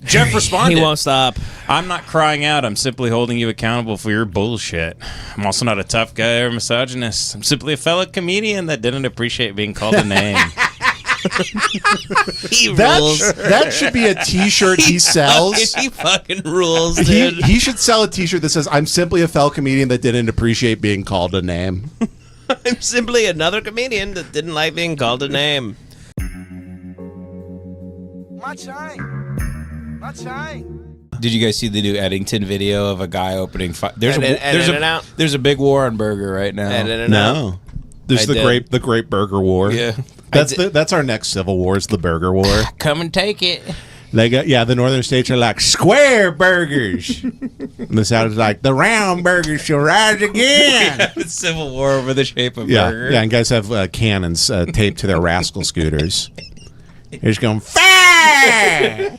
Jeff responded. He won't stop. I'm not crying out. I'm simply holding you accountable for your bullshit. I'm also not a tough guy or misogynist. I'm simply a fellow comedian that didn't appreciate being called a name. He rules. That should be a T-shirt he sells. He fucking rules, dude. He should sell a T-shirt that says, "I'm simply a fellow comedian that didn't appreciate being called a name." I'm simply another comedian that didn't like being called a name. Did you guys see the new Eddington video of a guy opening? There's a big war on burger right now. No, there's the Great Burger War. Yeah, that's our next civil war. Is the Burger War? Come and take it. They got the northern states are like square burgers, and the south is like the round burgers shall rise again. Civil war over the shape of burger. Yeah, and guys have cannons taped to their rascal scooters. They're just going fire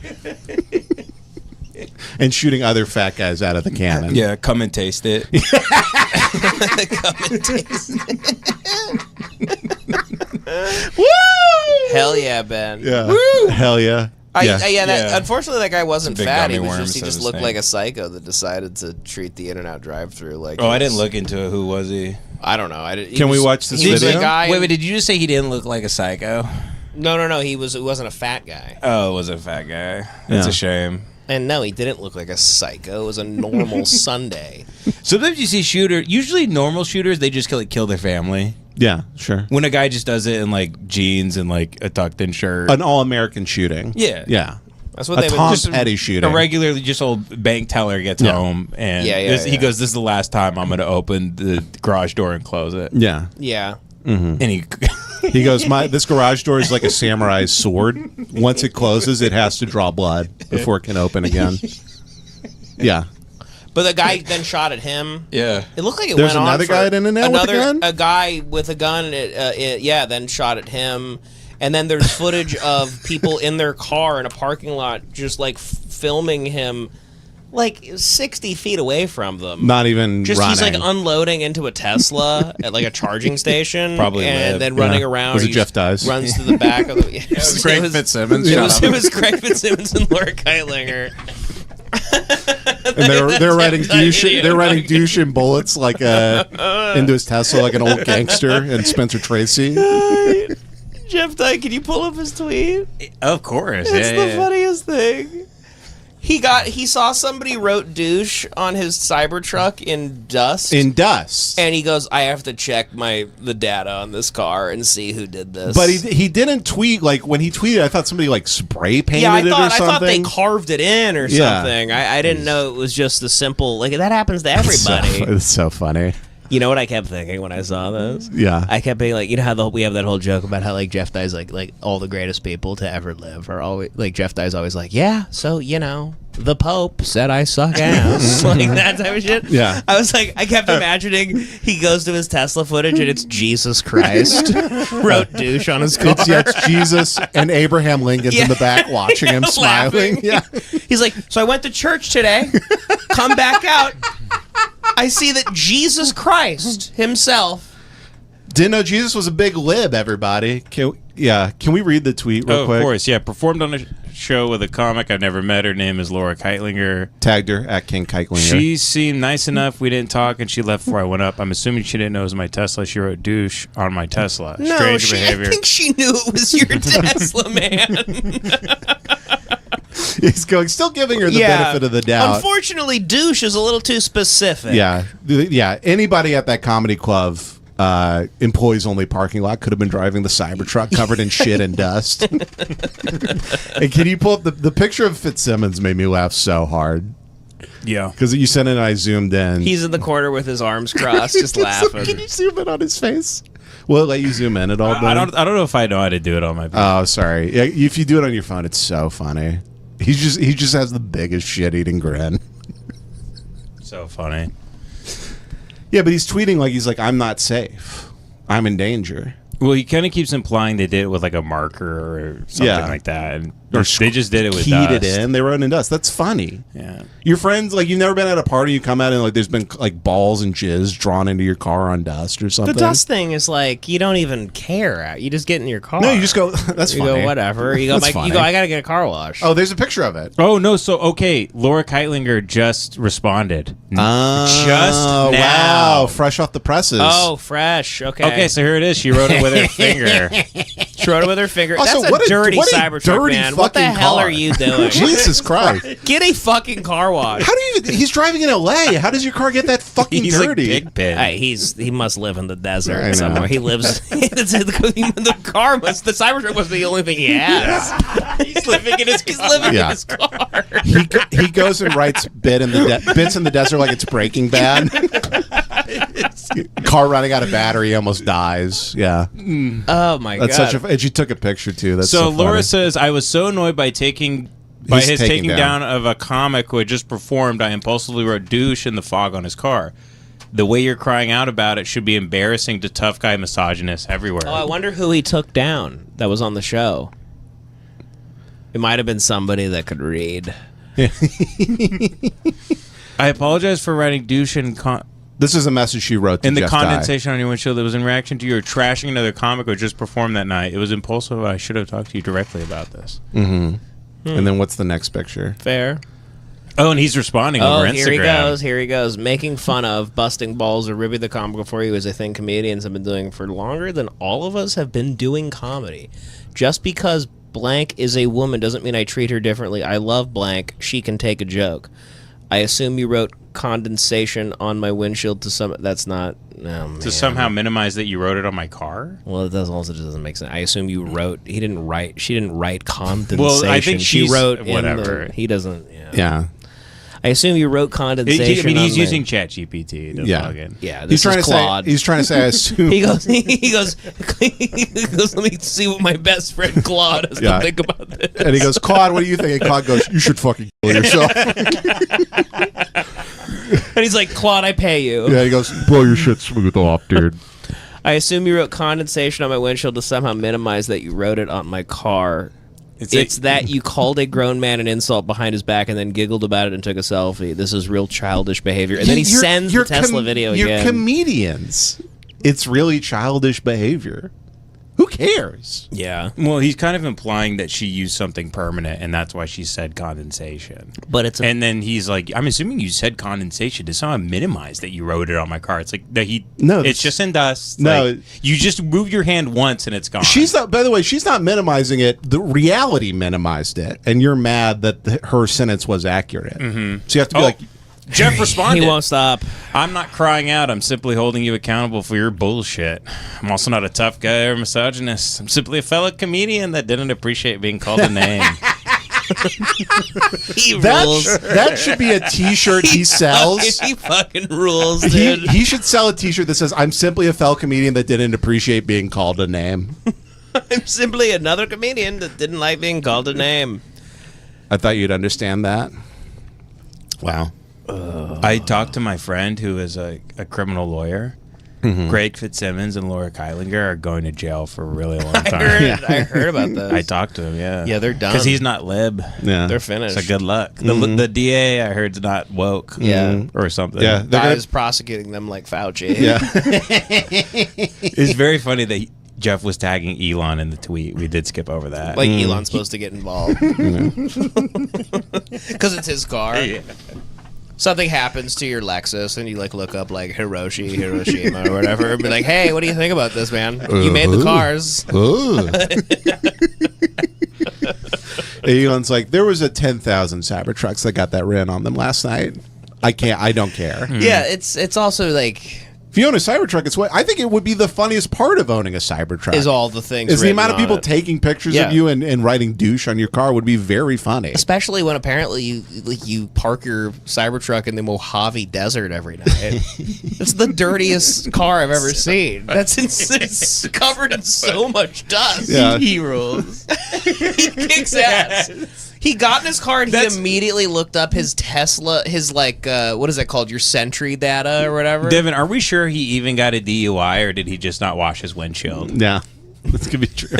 and shooting other fat guys out of the cannon. Yeah, come and taste it. Come and taste it. Woo! Hell yeah, Ben. Yeah. Woo! Hell yeah. Unfortunately, that guy wasn't fat. He just looked like a psycho that decided to treat the In-N-Out drive-thru like. I didn't look into it. Who was he? I don't know. Can we watch this video? Wait, did you just say he didn't look like a psycho? No. He wasn't a fat guy. Oh, it was a fat guy. That's a shame. And no, he didn't look like a psycho. It was a normal Sunday. Sometimes you see usually normal shooters, they just kill their family. Yeah, sure. When a guy just does it in like jeans and like a tucked-in shirt, an all-American shooting. Yeah. That's what Tom Petty shooting. A regularly just old bank teller gets home and he goes, "This is the last time I'm going to open the garage door and close it." Yeah. Mm-hmm. And he goes, this garage door is like a samurai's sword. Once it closes, it has to draw blood before it can open again. Yeah. But the guy then shot at him. Yeah. It looked like There's another guy at In-N-Out with a gun? A guy with a gun, then shot at him. And then there's footage of people in their car in a parking lot just like filming him like 60 feet away from them. Not even running. He's like unloading into a Tesla at like a charging station. Probably and then running around. Was it Jeff Dice? Runs to the back of the... It was Craig Fitzsimmons. It was Craig Fitzsimmons and Laura Keitlinger. And they're writing douche. They're writing douche in bullets like into his Tesla like an old gangster and Spencer Tracy. Jeff Dyke, can you pull up his tweet? Of course. It's the funniest thing. He saw somebody wrote douche on his Cybertruck in dust. And he goes, "I have to check the data on this car and see who did this." But he didn't tweet, like when he tweeted, I thought somebody like spray painted it or something. I thought they carved it in or something. I didn't know it was just the simple, like that happens to everybody. It's so funny. You know what I kept thinking when I saw this? Yeah. I kept being like, you know how we have that whole joke about how like Jeff Dye's like all the greatest people to ever live are always like Jeff Dye's always like, yeah, so the Pope said I suck ass. Like that type of shit. Yeah. I was like, I kept imagining he goes to his Tesla footage and it's Jesus Christ wrote douche on his car. It's Jesus and Abraham Lincoln's in the back watching him smiling. Yeah. He's like, so I went to church today, come back out. I see that Jesus Christ himself. Didn't know Jesus was a big lib, everybody. Can we read the tweet real quick? Of course, yeah. Performed on a show with a comic I've never met. Her name is Laura Keitlinger. Tagged her at King Keitlinger. She seemed nice enough. We didn't talk, and she left before I went up. I'm assuming she didn't know it was my Tesla. She wrote douche on my Tesla. Strange behavior. I think she knew it was your Tesla, man. He's still giving her the benefit of the doubt. Unfortunately, douche is a little too specific. Yeah. Anybody at that comedy club, employees only parking lot, could have been driving the Cybertruck covered in shit and dust. And can you pull up the picture of Fitzsimmons? Made me laugh so hard. Yeah, because you sent it and I zoomed in. He's in the corner with his arms crossed, just laughing. Can you zoom in on his face? Will it let you zoom in at all? I don't know if I know how to do it on my phone. Oh, sorry. Yeah, if you do it on your phone, it's so funny. He just has the biggest shit-eating grin. So funny. Yeah, but he's tweeting like he's like, I'm not safe. I'm in danger. Well, he kind of keeps implying they did it with like a marker or something like that. And They just did it with keyed dust. it in. They wrote in dust. That's funny. Yeah. Your friends, like, you've never been at a party, you come out and, like, there's been, like, balls and jizz drawn into your car on dust or something. The dust thing is like, you don't even care. You just get in your car. No, you just go, that's you funny. Go, whatever. You go, I gotta get a car wash. Oh, there's a picture of it. Oh, no. So, okay. Laura Keitlinger just responded. Oh, Just now. wow. Fresh off the presses. Oh, fresh. Okay. Okay, so here it is. She wrote it with her finger. She wrote it with her finger. Also, That's a dirty Cybertruck, man. What the hell car. are you doing? Jesus Christ. Get a fucking car wash. How do you, he's driving in LA. How does your car get that fucking He's dirty? like Pigpen. Hey, he must live in the desert I know. somewhere. He lives. The car must. The Cybertruck must be the only thing he has. He's living in his in his car. He goes and writes bits in the desert like it's Breaking Bad. Car running out of battery, almost dies. Yeah. Oh my That's god. such a. And she took a picture too. That's So so Laura funny. says, I was so annoyed by his taking down of a comic who had just performed, I impulsively wrote douche in the fog on his car. The way you're crying out about it should be embarrassing to tough guy misogynists everywhere. Oh, I wonder who he took down that was on the show. It might have been somebody that could read. I apologize for writing douche This is a message she wrote to in the Jeff condensation on your windshield that was in reaction to your trashing another comic who just performed that night. It was impulsive. I should have talked to you directly about this. Mm-hmm. And then what's the next picture? Fair. Oh, and he's responding over Instagram. Here he goes. Making fun of, busting balls, or ribbing the comic before he was a thing comedians have been doing for longer than all of us have been doing comedy. Just because blank is a woman doesn't mean I treat her differently. I love blank. She can take a joke. I assume you wrote condensation on my windshield to some. That's not. Oh, man. To somehow minimize that you wrote it on my car? Well, it doesn't make sense. I assume you wrote. He didn't write. She didn't write condensation. Well, I think she wrote whatever. He doesn't. Yeah. I assume you wrote condensation. I mean, he's on using ChatGPT to plug in. Yeah, this is Claude. He's trying to say. I assume. He goes. Let me see what my best friend Claude has to think about this. And he goes, Claude, what do you think? And Claude goes, you should fucking kill yourself. And he's like, Claude, I pay you. Yeah, he goes, blow your shit smooth off, dude. I assume you wrote condensation on my windshield to somehow minimize that you wrote it on my car. It's that you called a grown man an insult behind his back and then giggled about it and took a selfie. This is real childish behavior. And then he sends the Tesla video again. You're comedians. It's really childish behavior. Who cares? Yeah. Well, he's kind of implying that she used something permanent, and that's why she said condensation. But and then he's like, I'm assuming you said condensation to somehow minimize that you wrote it on my car. It's like that it's just in dust. No, like, you just move your hand once and it's gone. She's not. By the way, she's not minimizing it. The reality minimized it, and you're mad that her sentence was accurate. Mm-hmm. So you have to be like. Jeff responded. He won't stop. I'm not crying out. I'm simply holding you accountable for your bullshit. I'm also not a tough guy or misogynist. I'm simply a fellow comedian that didn't appreciate being called a name. He rules. That should be a T-shirt he sells. He fucking rules, dude. He should sell a T-shirt that says, I'm simply a fellow comedian that didn't appreciate being called a name. I'm simply another comedian that didn't like being called a name. I thought you'd understand that. Wow. I talked to my friend who is a criminal lawyer. Mm-hmm. Greg Fitzsimmons and Laura Keitlinger are going to jail for a really long time. I heard about this. I talked to him, yeah. Yeah, they're done. Because he's not lib. Yeah. They're finished. So good luck. The DA, I heard, is not woke. Yeah. Or something. Yeah. Guy's prosecuting them like Fauci. Yeah. It's very funny that Jeff was tagging Elon in the tweet. We did skip over that. Like Elon's supposed to get involved. Because it's his car. Yeah. Something happens to your Lexus and you like look up like Hiroshima or whatever and be like, hey, what do you think about this, man? You made the cars. Elon's like, there was a 10,000 Cybertrucks that got that written on them last night. I don't care. Yeah, it's also like, if you own a Cybertruck, I think it would be the funniest part of owning a Cybertruck. Is all the things. Is the amount of people taking pictures of you and writing douche on your car would be very funny. Especially when apparently you park your Cybertruck in the Mojave Desert every night. It's the dirtiest car I've ever seen. It's covered in so much dust. Yeah. He rules. He kicks ass. He got in his car and he immediately looked up his Tesla, his what is that called? Your Sentry data or whatever. Devin, are we sure he even got a DUI or did he just not wash his windshield? Yeah, that's gonna be true.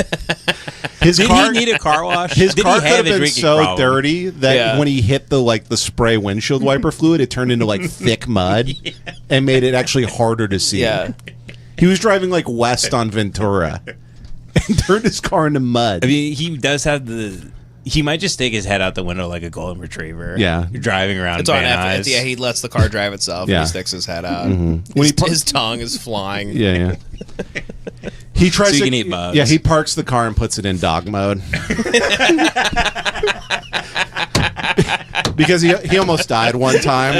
His Did car, he need a car wash? His Did car he could have have a been drinking so problem? dirty that when he hit the spray windshield wiper fluid, it turned into like thick mud and made it actually harder to see. Yeah. He was driving like west on Ventura and turned his car into mud. I mean, he does have he might just stick his head out the window like a golden retriever. Yeah. Driving around. It's on F. Yeah, he lets the car drive itself. Yeah. And he sticks his head out. When His tongue is flying. Yeah. He tries So you to can eat bugs. Yeah, he parks the car and puts it in dog mode. Because he almost died one time.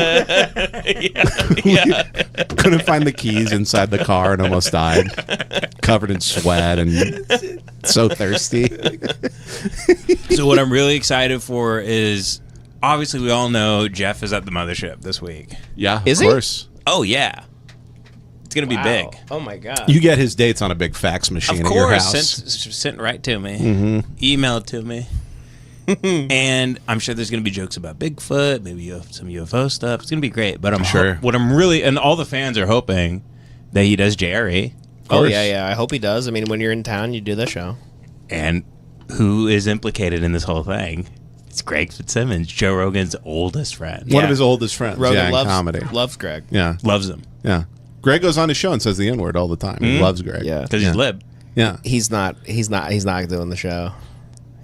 Couldn't find the keys inside the car and almost died. Covered in sweat and so thirsty. So what I'm really excited for is, obviously we all know Jeff is at the mothership this week. Yeah, Is of he? course. Oh yeah, it's gonna be big. Oh my god. You get his dates on a big fax machine Of at your course, house. sent right to me. Email it to me. And I'm sure there's going to be jokes about Bigfoot, maybe some UFO stuff. It's going to be great. But I'm sure. What I'm really, and all the fans are hoping that he does JRE. Oh yeah. I hope he does. I mean, when you're in town, you do the show. And who is implicated in this whole thing? It's Greg Fitzsimmons, Joe Rogan's oldest friend. One of his oldest friends. Rogan in comedy. loves Greg. Yeah. Loves him. Yeah. Greg goes on his show and says the N-word all the time. He loves Greg. Yeah. Because he's lib. Yeah. He's not doing the show.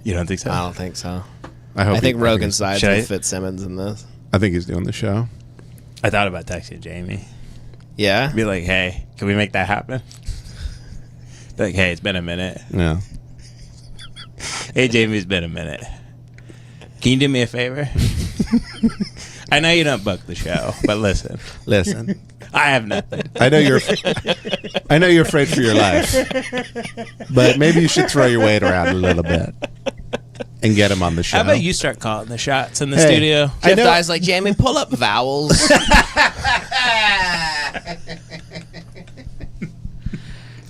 You don't think so? I don't think so. I think Rogan sides Should I- with Fitzsimmons in this. I think he's doing the show. I thought about texting Jamie. Yeah. Be like, hey, can we make that happen? Be like, hey, it's been a minute. Yeah. Hey, Jamie, it's been a minute. Can you do me a favor? I know you don't book the show, but listen. I have nothing. I know you're afraid for your life. But maybe you should throw your weight around a little bit and get him on the show. How about you start calling the shots in the studio? I Jeff know- Dye's like, Jamie, pull up vowels.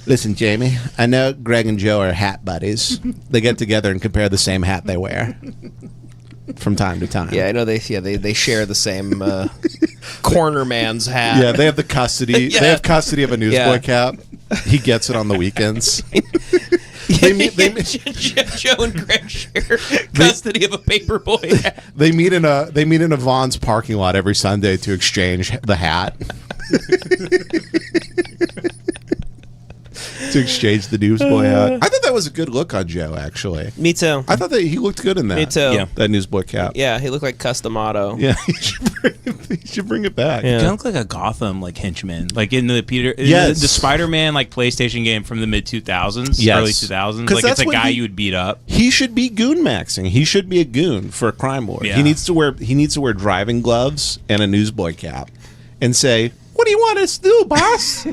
Listen, Jamie, I know Greg and Joe are hat buddies. They get together and compare the same hat they wear from time to time. Yeah, I know they share the same corner man's hat. Yeah, they have the custody. Yeah. They have custody of a newsboy Yeah. cap. He gets it on the weekends. Joe and Greg share custody of a paperboy hat. They meet in a Vaughn's parking lot every Sunday to exchange the hat. To exchange the newsboy hat. I thought that was a good look on Joe, actually. Me too. I thought that he looked good in that. Me too. Yeah. That newsboy cap. Yeah, he looked like Customato. Yeah, he should bring it back. Yeah. You look like a Gotham henchman, like in the Yes. the Spider-Man PlayStation game from the mid 2000s, Yes. early 2000s. 'Cause Like that's it's a what guy he- you would beat up. He should be goon maxing. He should be a goon for a crime lord. Yeah. He needs to wear driving gloves and a newsboy cap and say, "What do you want us to do, boss?"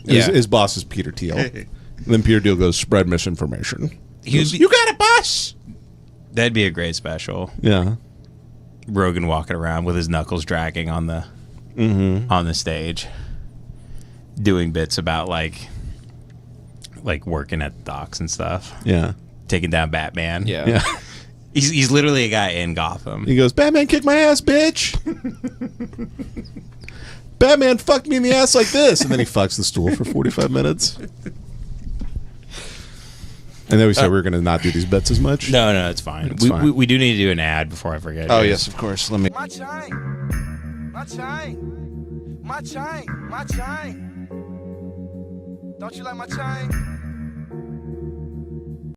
His boss is Peter Thiel. And then Peter Thiel goes, "Spread misinformation." He goes, "You got it, boss." That'd be a great special. Yeah. Rogan walking around with his knuckles dragging on the stage, doing bits about like working at the docks and stuff, Yeah. taking down Batman. Yeah. He's literally a guy in Gotham. He goes, "Batman kicked my ass, bitch." Batman fucked me in the ass like this. And then he fucks the stool for 45 minutes. And then we said we were going to not do these bets as much. No, it's fine. It's fine. We do need to do an ad before I forget. Oh, guys. yes, of course. Let me. My chain. My chain. My chain. My chain. Don't you like my chain?